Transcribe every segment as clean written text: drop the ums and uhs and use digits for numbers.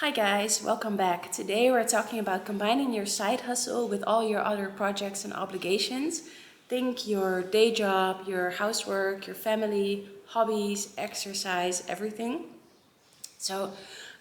Hi guys, welcome back. Today we're talking about combining your side hustle with all your other projects and obligations. Think your day job, your housework, your family, hobbies, exercise, everything. So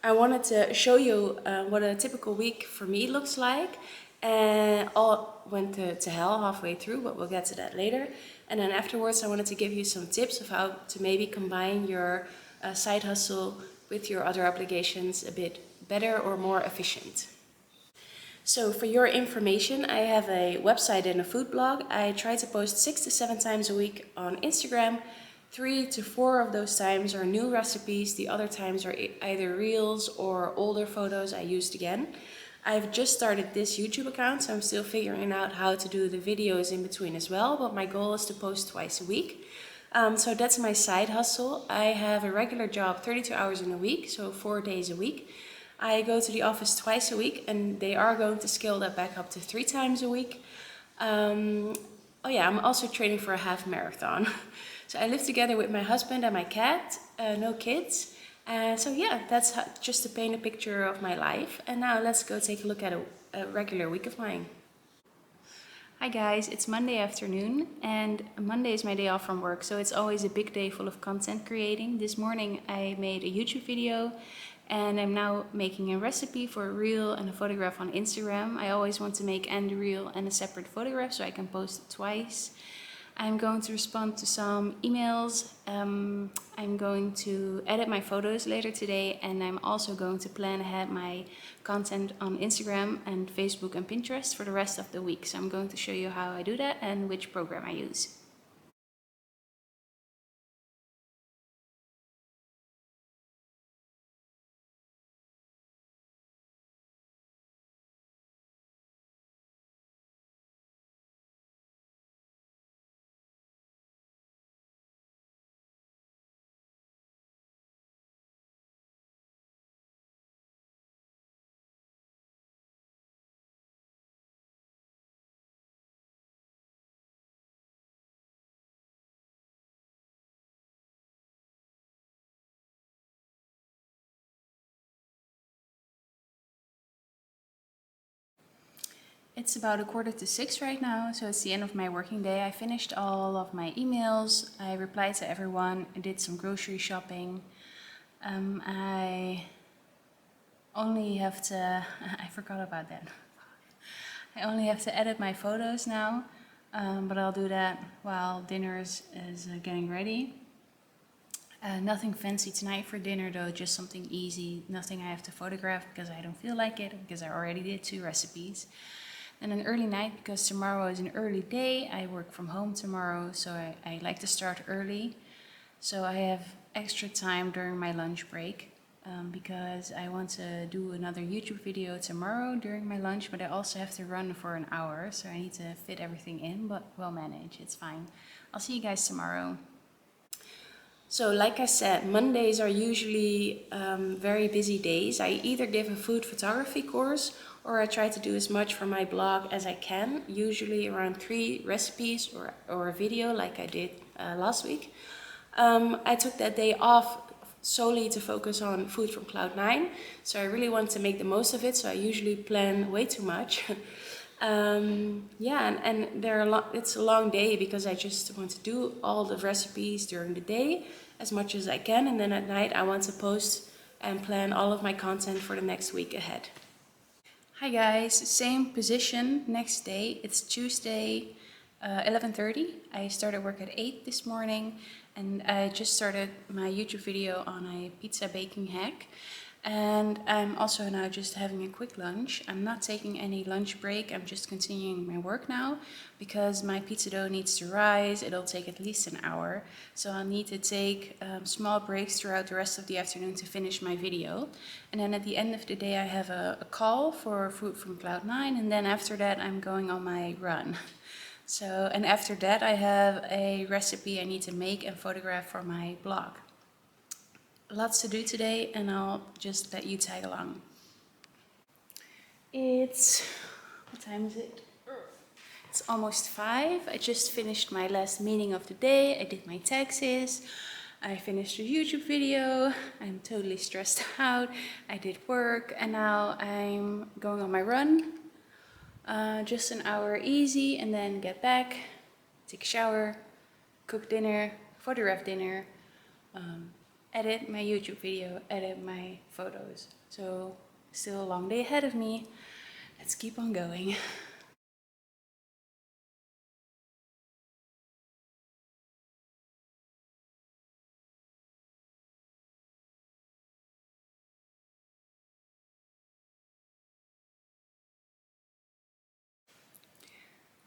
I wanted to show you what a typical week for me looks like. And all went to hell halfway through, but we'll get to that later. And then afterwards I wanted to give you some tips of how to maybe combine your side hustle with your other obligations a bit better or more efficient. So for your information, I have a website and a food blog. I try to post 6 to 7 times a week on Instagram. 3 to 4 of those times are new recipes. The other times are either reels or older photos I used again. I've just started this YouTube account, so I'm still figuring out how to do the videos in between as well, but my goal is to post twice a week. So that's my side hustle. I have a regular job, 32 hours in a week, so 4 days a week. I go to the office twice a week, and they are going to scale that back up to 3 times a week. Oh yeah, I'm also training for a half marathon. So I live together with my husband and my cat, no kids. So yeah, that's just to paint a picture of my life. And now let's go take a look at a regular week of mine. Hi guys, it's Monday afternoon and Monday is my day off from work, so it's always a big day full of content creating. This morning I made a YouTube video and I'm now making a recipe for a reel and a photograph on Instagram. I always want to make and a reel and a separate photograph so I can post it twice. I'm going to respond to some emails. I'm going to edit my photos later today, and I'm also going to plan ahead my content on Instagram and Facebook and Pinterest for the rest of the week. So I'm going to show you how I do that and which program I use. It's about 5:45 right now, so it's the end of my working day. I finished all of my emails, I replied to everyone, I did some grocery shopping. I only have to, I forgot about that. I only have to edit my photos now, but I'll do that while dinner is getting ready. Nothing fancy tonight for dinner though, just something easy, nothing I have to photograph because I don't feel like it, because I already did 2 recipes. And an early night because tomorrow is an early day. I work from home tomorrow, so I like to start early. So I have extra time during my lunch break because I want to do another YouTube video tomorrow during my lunch, but I also have to run for an hour, so I need to fit everything in, but we'll manage, it's fine. I'll see you guys tomorrow. So like I said, Mondays are usually very busy days. I either give a food photography course or I try to do as much for my blog as I can, usually around 3 recipes or a video like I did last week. I took that day off solely to focus on food from Cloud9, so I really want to make the most of it, so I usually plan way too much. Yeah, and it's a long day because I just want to do all the recipes during the day as much as I can, and then at night I want to post and plan all of my content for the next week ahead. Hi guys, same position next day. It's Tuesday 11:30. I started work at 8 this morning and I just started my YouTube video on a pizza baking hack. And I'm also now just having a quick lunch. I'm not taking any lunch break, I'm just continuing my work now because my pizza dough needs to rise. It'll take at least an hour. So I'll need to take small breaks throughout the rest of the afternoon to finish my video. And then at the end of the day I have a call for food from Cloud9, and then after that I'm going on my run. So, and after that I have a recipe I need to make and photograph for my blog. Lots to do today, and I'll just let you tag along. What time is it? It's almost 5. I just finished my last meeting of the day. I did my taxes. I finished a YouTube video. I'm totally stressed out. I did work and now I'm going on my run. Just an hour easy and then get back, take a shower, cook dinner, photograph dinner, edit my YouTube video, edit my photos. So still a long day ahead of me. Let's keep on going.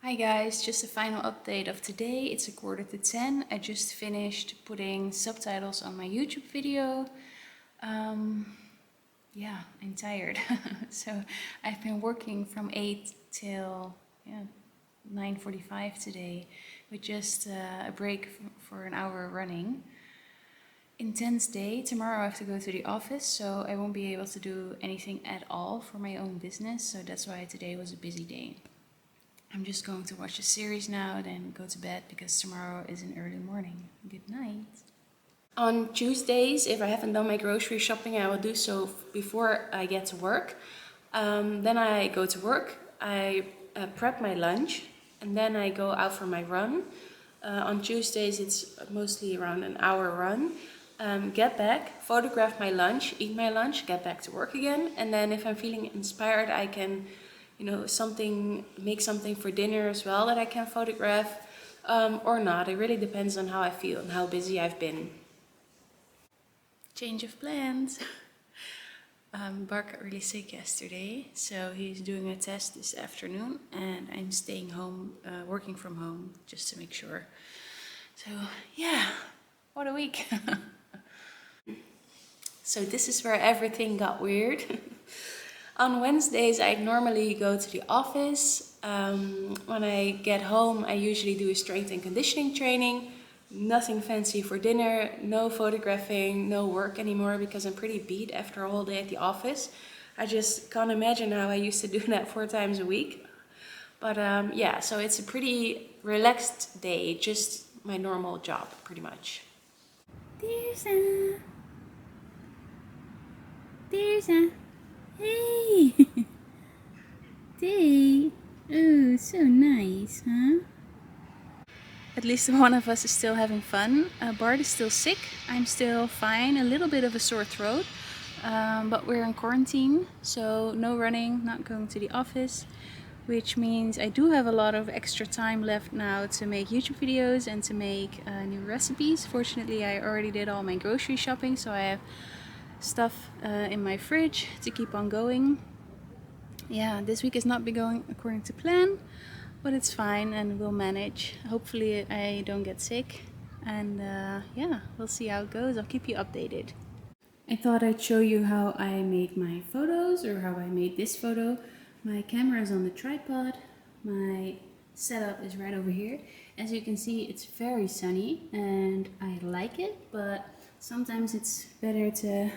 Hi guys, just a final update of today. It's a 9:45. I just finished putting subtitles on my YouTube video. Yeah, I'm tired. So I've been working from 8 till 9:45 today with just a break for an hour running. Intense day. Tomorrow I have to go to the office, so I won't be able to do anything at all for my own business. So that's why today was a busy day. I'm just going to watch a series now, then go to bed because tomorrow is an early morning. Good night. On Tuesdays, if I haven't done my grocery shopping, I will do so before I get to work. Then I go to work, I prep my lunch, and then I go out for my run. On Tuesdays, it's mostly around an hour run. Get back, photograph my lunch, eat my lunch, get back to work again. And then if I'm feeling inspired, I can make something for dinner as well that I can photograph, or not. It really depends on how I feel and how busy I've been. Change of plans. Bart got really sick yesterday, so he's doing a test this afternoon, and I'm staying home, working from home, just to make sure. So yeah, what a week. So this is where everything got weird. On Wednesdays, I normally go to the office. When I get home, I usually do a strength and conditioning training. Nothing fancy for dinner, no photographing, no work anymore because I'm pretty beat after a whole day at the office. I just can't imagine how I used to do that 4 times a week. But yeah, so it's a pretty relaxed day, just my normal job, pretty much. There's a hey day. Oh, so nice, huh? At least one of us is still having fun. Bart is still sick. I'm still fine. A little bit of a sore throat. But we're in quarantine, so no running, not going to the office. Which means I do have a lot of extra time left now to make YouTube videos and to make new recipes. Fortunately, I already did all my grocery shopping, so I have stuff in my fridge to keep on going. Yeah, this week has not been going according to plan, but it's fine and we'll manage. Hopefully I don't get sick, and yeah, we'll see how it goes. I'll keep you updated. I thought I'd show you how I made my photos, or how I made this photo. My camera is on the tripod, my setup is right over here. As you can see, it's very sunny and I like it, but sometimes it's better to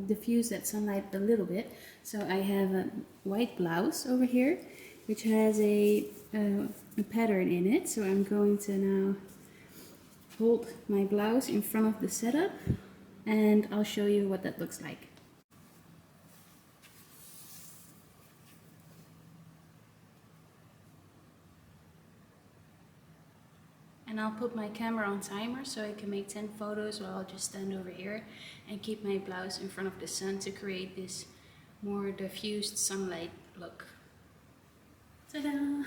diffuse that sunlight a little bit. So I have a white blouse over here, which has a pattern in it. So I'm going to now hold my blouse in front of the setup, and I'll show you what that looks like. And I'll put my camera on timer so I can make 10 photos while I'll just stand over here and keep my blouse in front of the sun to create this more diffused sunlight look. Ta-da!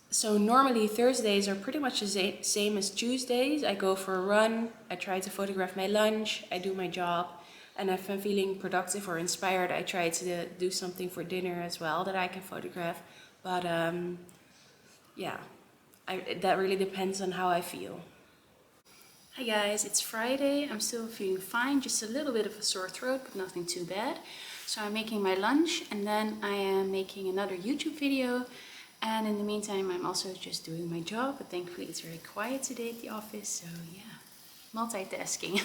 So normally Thursdays are pretty much the same as Tuesdays. I go for a run, I try to photograph my lunch, I do my job, and if I'm feeling productive or inspired, I try to do something for dinner as well that I can photograph. But yeah, that really depends on how I feel. Hi guys, it's Friday. I'm still feeling fine, just a little bit of a sore throat, but nothing too bad. So I'm making my lunch, and then I am making another YouTube video. And in the meantime, I'm also just doing my job, but thankfully it's very quiet today at the office, so yeah, multitasking.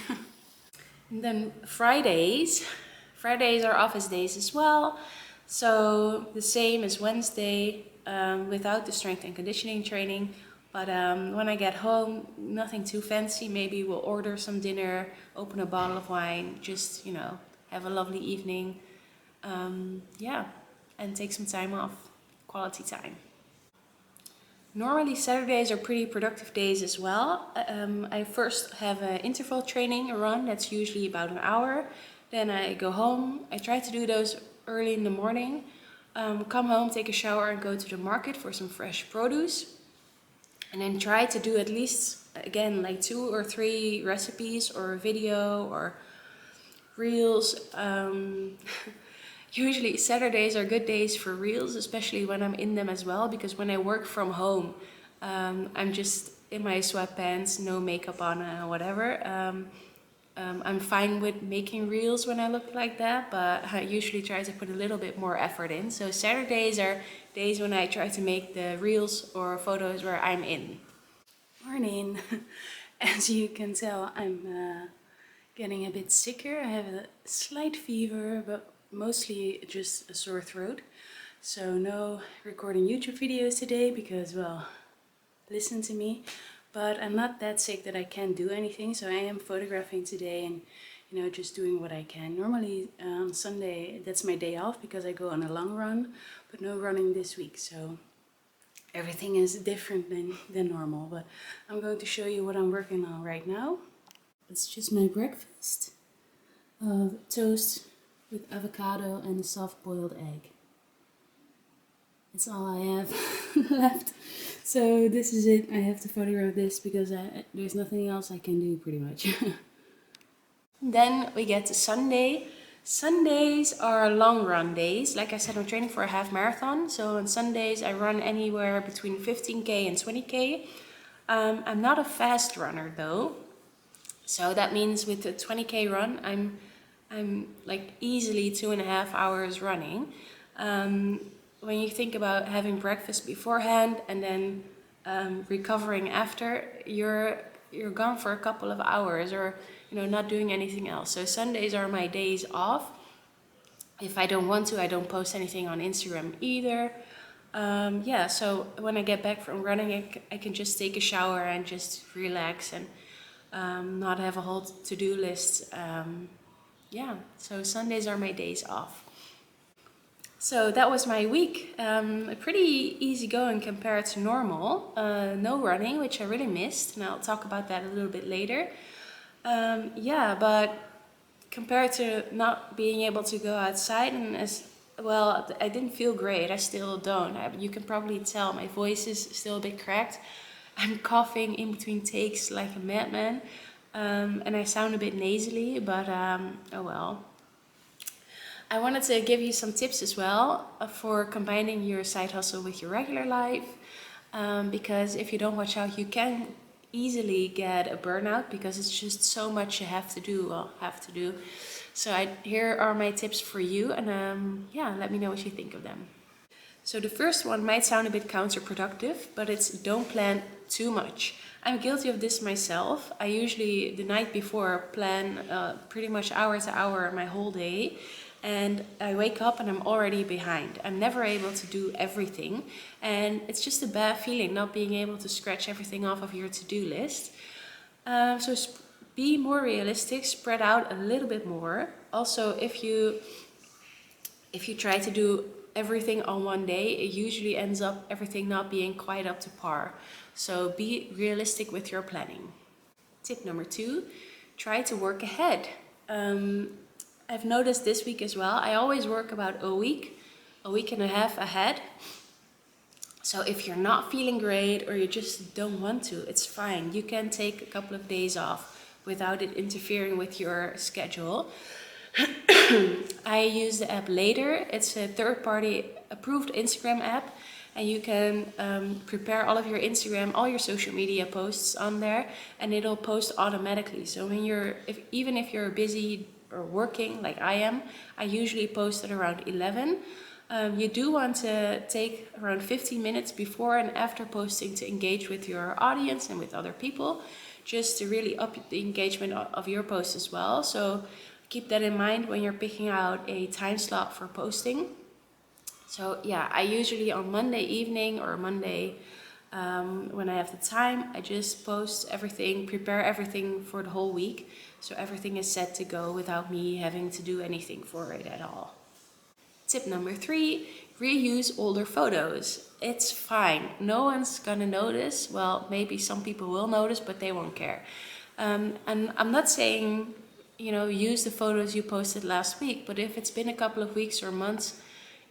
And then Fridays are office days as well. So the same as Wednesday, without the strength and conditioning training, But when I get home, nothing too fancy. Maybe we'll order some dinner, open a bottle of wine, just, have a lovely evening. Yeah, and take some time off, quality time. Normally Saturdays are pretty productive days as well. I first have an interval training run that's usually about an hour. Then I go home. I try to do those early in the morning. Come home, take a shower and go to the market for some fresh produce. And then try to do at least, again, like 2 or 3 recipes or a video or reels. Usually Saturdays are good days for reels, especially when I'm in them as well, because when I work from home, I'm just in my sweatpants, no makeup on, whatever. I'm fine with making reels when I look like that, but I usually try to put a little bit more effort in. So Saturdays are days when I try to make the reels or photos where I'm in. Morning. As you can tell, I'm getting a bit sicker. I have a slight fever, but mostly just a sore throat. So no recording YouTube videos today because, well, listen to me. But I'm not that sick that I can't do anything, so I am photographing today and just doing what I can. Normally on Sunday that's my day off because I go on a long run, but no running this week, so everything is different than normal. But I'm going to show you what I'm working on right now. It's just my breakfast of toast with avocado and a soft-boiled egg. That's all I have left. So this is it. I have to photograph this because there's nothing else I can do pretty much. Then we get to Sunday. Sundays are long run days. Like I said, I'm training for a half marathon. So on Sundays I run anywhere between 15k and 20k. I'm not a fast runner though. So that means with the 20k run, I'm like easily 2.5 hours running. When you think about having breakfast beforehand and then recovering after, you're gone for a couple of hours, or not doing anything else. So Sundays are my days off. If I don't want to, I don't post anything on Instagram either. Yeah, so when I get back from running, I can just take a shower and just relax and not have a whole to-do list. Yeah, so Sundays are my days off. So that was my week. Pretty easy going compared to normal. No running, which I really missed, and I'll talk about that a little bit later. Yeah, but compared to not being able to go outside, and as well, I didn't feel great. I still don't. You can probably tell my voice is still a bit cracked. I'm coughing in between takes like a madman, and I sound a bit nasally, but oh well. I wanted to give you some tips as well for combining your side hustle with your regular life, because if you don't watch out, you can easily get a burnout because it's just so much you have to do. So here are my tips for you, and yeah, let me know what you think of them. So the first one might sound a bit counterproductive, but it's don't plan too much. I'm guilty of this myself. I usually the night before plan pretty much hour to hour my whole day. And I wake up and I'm already behind. I'm never able to do everything. And it's just a bad feeling not being able to scratch everything off of your to-do list. So be more realistic, spread out a little bit more. Also, if you try to do everything on one day, it usually ends up everything not being quite up to par. So be realistic with your planning. Tip number 2, try to work ahead. I've noticed this week as well, I always work about a week and a half ahead. So if you're not feeling great or you just don't want to, it's fine. You can take a couple of days off without it interfering with your schedule. I use the app Later. It's a third-party approved Instagram app, and you can prepare all of your Instagram, all your social media posts on there, and it'll post automatically. So when even if you're busy or working like I am, I usually post at around 11. You do want to take around 15 minutes before and after posting to engage with your audience and with other people, just to really up the engagement of your post as well. So keep that in mind when you're picking out a time slot for posting. So yeah, I usually on Monday evening or Monday When I have the time, I just post everything, prepare everything for the whole week. So everything is set to go without me having to do anything for it at all. Tip number 3, reuse older photos. It's fine. No one's gonna notice. Well, maybe some people will notice, but they won't care. And I'm not saying, use the photos you posted last week, but if it's been a couple of weeks or months,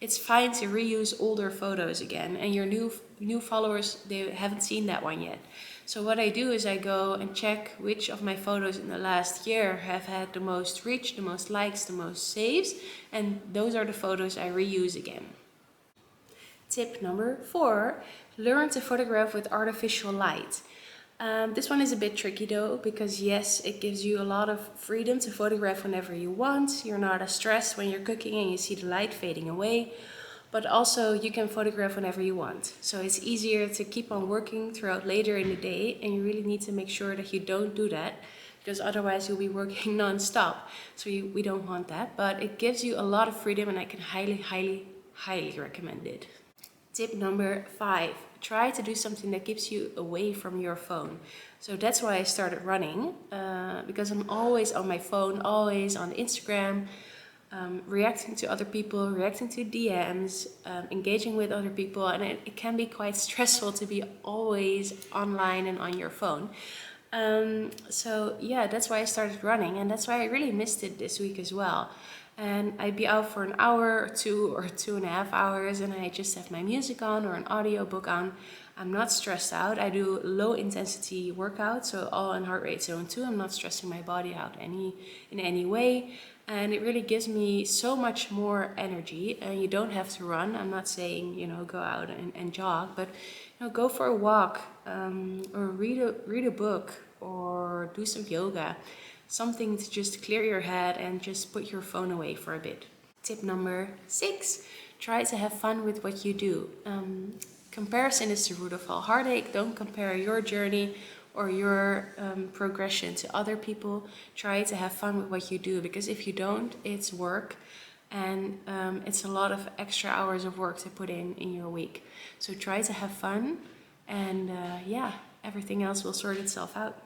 it's fine to reuse older photos again. And your new followers, they haven't seen that one yet. So what I do is I go and check which of my photos in the last year have had the most reach, the most likes, the most saves, and those are the photos I reuse again. Tip number 4, learn to photograph with artificial light. This one is a bit tricky though, because yes, it gives you a lot of freedom to photograph whenever you want. You're not as stressed when you're cooking and you see the light fading away. But also you can photograph whenever you want. So it's easier to keep on working throughout later in the day, and you really need to make sure that you don't do that, because otherwise you'll be working non-stop. So we don't want that, but it gives you a lot of freedom, and I can highly recommend it. Tip number 5, try to do something that keeps you away from your phone. So that's why I started running, because I'm always on my phone, always on Instagram, reacting to other people, reacting to DMs, engaging with other people, and it can be quite stressful to be always online and on your phone. So yeah, that's why I started running, and that's why I really missed it this week as well. And I'd be out for an hour or 2.5 hours, and I just have my music on or an audiobook on. I'm not stressed out. I do low intensity workouts, so all in heart rate zone 2. I'm not stressing my body out in any way. And it really gives me so much more energy. And you don't have to run. I'm not saying, go out and jog, but go for a walk, or read a book, or do some yoga. Something to just clear your head and just put your phone away for a bit. Tip number 6, try to have fun with what you do. Comparison is the root of all heartache. Don't compare your journey or your progression to other people. Try to have fun with what you do, because if you don't, it's work, and it's a lot of extra hours of work to put in your week. So try to have fun, and everything else will sort itself out.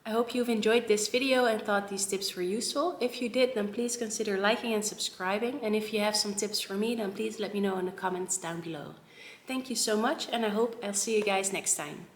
I hope you've enjoyed this video and thought these tips were useful. If you did, then please consider liking and subscribing. And if you have some tips for me, then please let me know in the comments down below. Thank you so much, and I hope I'll see you guys next time.